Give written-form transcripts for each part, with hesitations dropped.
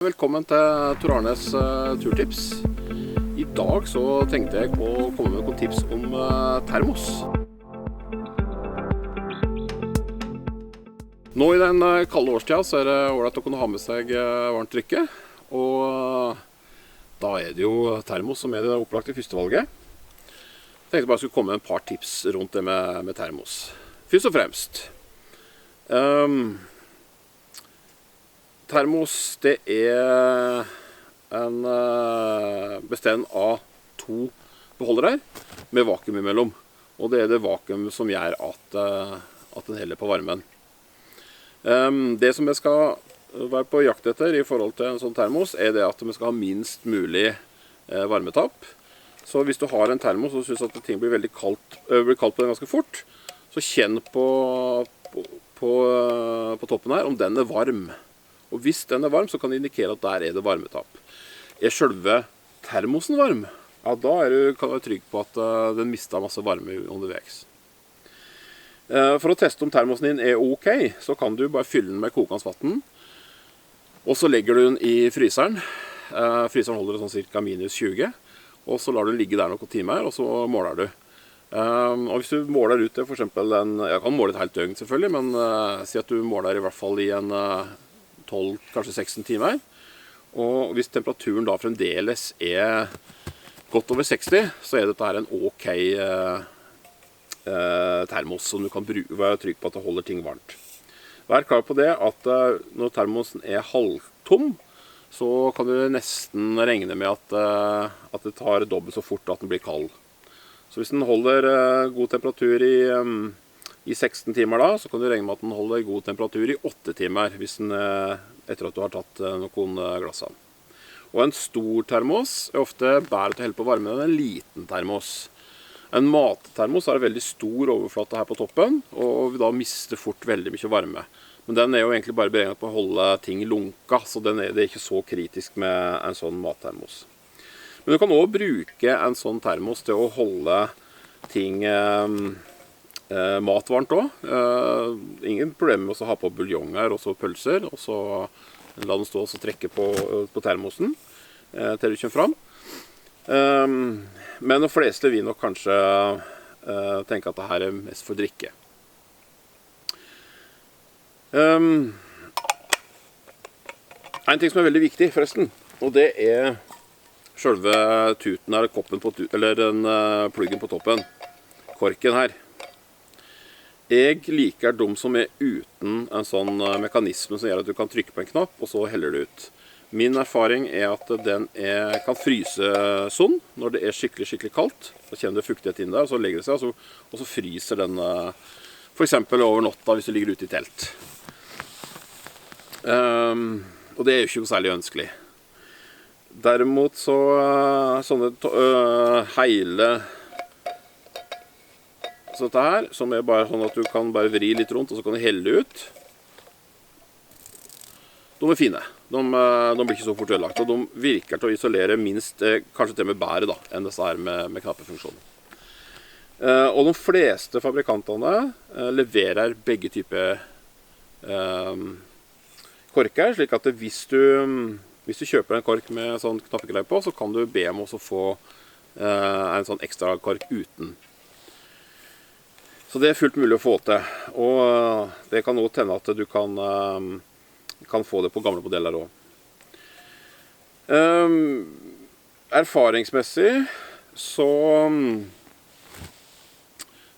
Velkommen til Tor Arnes turtips. I dag så tenkte jeg å komme med noen tips om termos. Nå i den kalde årstida så er det ålreit å kunne ha med seg varmt drikke. Og da er det jo termos som er det opplagte førstevalget. Jeg tenkte bare jeg skulle komme med et par tips rundt det med termos. Først og fremst. Termos, det er en bestand av to beholdere med vakuum imellom. Og det er det vakuum som gjør at den heller på varmen. Det som jeg skal være på jakt etter i forhold til en sånn termos, er det at vi skal ha minst mulig varmetapp. Så hvis du har en termos og synes at ting blir veldig kaldt på den ganske fort, så kjenn på toppen her om den er varm. Og hvis den er varm, så kan det indikere at der er det varmetapp. Er selve termosen varm? Ja, da kan du være trygg på at den mistet masse varme underveis. For å teste om termosen din er ok, så kan du bare fylle den med kokende vann. Og så legger du den i fryseren. Fryseren holder det sånn cirka minus 20. Og så lar du den ligge der noen timer, og så måler du. Og hvis du måler ut det, for eksempel jeg kan måle et helt døgn selvfølgelig, men si at du måler i hvert fall i en 12, kanskje 16 timer. Og hvis temperaturen da fremdeles er godt over 60, så er dette her en ok termos som du kan være trygg på at det holder ting varmt. Vær klar på det at når termosen er halvtom, så kan du nesten regne med at det tar dobbelt så fort at den blir kald. Så hvis den holder god temperatur i 16 timer da, så kan du regne med at den holder god temperatur i 8 timer etter at du har tatt noen glass av. Og en stor termos er ofte bedre til å helle på varmen enn en liten termos. En mattermos har en veldig stor overflate her på toppen, og vil da miste fort veldig mye varme. Men den er jo egentlig bare beregnet på å holde ting lunka, så det er ikke så kritisk med en sånn mattermos. Men du kan også bruke en sånn termos til å holde ting matvarmt også. Ingen problem med å ha på buljonger og så pølser, og så la den stå og trekke på termosen til du kommer fram. Men de fleste vil nok kanskje tenke at dette er mest for drikke. En ting som er veldig viktig forresten, og det er selve tuten eller koppen eller den pluggen på toppen. Korken her. Jeg liker de som er uten en sånn mekanisme som gjør at du kan trykke på en knapp, og så heller det ut. Min erfaring er at den kan fryse sånn når det er skikkelig kaldt. Så kjenner det fuktighet inn der, og så legger det seg, og så fryser den for eksempel over natta hvis du ligger ute i telt. Og det er jo ikke særlig ønskelig. Derimot så sånne hele så dette her, som er bare sånn at du kan bare vri litt rundt, og så kan du helle ut. De er fine. De blir ikke så fort ødelagt, og de virker til å isolere minst, kanskje til og med bedre da, enn disse her med knappefunksjonen. Og de fleste fabrikantene leverer begge typer korker, slik at hvis du kjøper en kork med sånn knappegreie på, så kan du be om å få en sånn ekstra kork uten. Så det er fullt mulig å få til, og det kan også hende at du kan få det på gamle modeller også. Erfaringsmessig så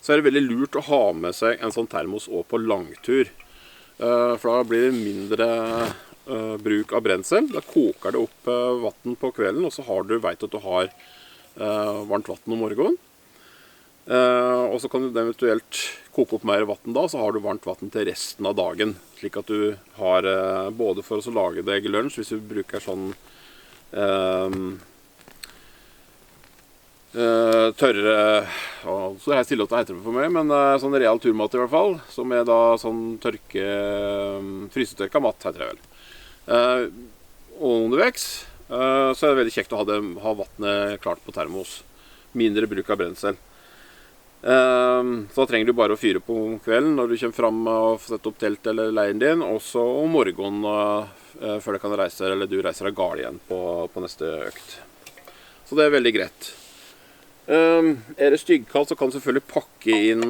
er det veldig lurt å ha med seg en sånn termos også på langtur. For da blir det mindre bruk av brensel. Da koker det opp vann på kvelden, og så vet du at du har varmt vann om morgenen. Og så kan du eventuelt koke opp mer vann da, så har du varmt vann til resten av dagen. Slik at du har både for å lage deg lunsj, hvis du bruker sånn tørre, så er jeg stille at det heter det for meg, men sånn real turmat i hvert fall, som er da sånn frysetørka mat heter det vel. Og underveis, så er det veldig kjekt å ha vannet klart på termos. Mindre bruk av brensel. Så da trenger du bare å fyre på om kvelden når du kommer frem og setter opp telt eller leiren din, og så om morgenen før du reiser deg galt igjen på neste økt. Så det er veldig greit. Er det styggkaldt, så kan du selvfølgelig pakke inn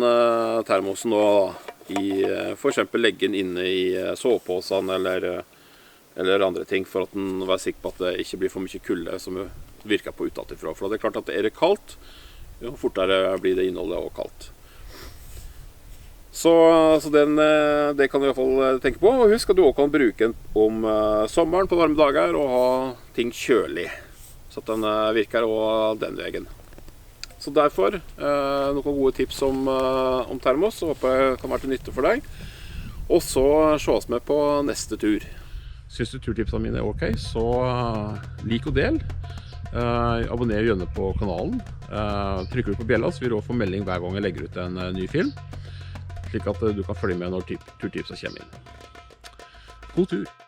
termosen for eksempel legge den inne i soveposen eller andre ting, for at den være sikker på at det ikke blir for mye kulde som virker på utenfra. For det er klart at er det kaldt, jo fortere blir det innholdet også kaldt. Så det kan du i hvert fall tenke på. Og husk at du også kan bruke den om sommeren på varme dager og ha ting kjølig, så at den virker også den veien. Så derfor, noen gode tips om termos, så håper jeg kan være til nytte for deg. Og så ses vi på neste tur. Synes du turtipsene mine er ok, så lik og del. Abonner gjerne på kanalen. Trykker du på bjella, så vil du også få melding hver gang jeg legger ut en ny film, slik at du kan følge med når turtipsene kommer inn. God tur!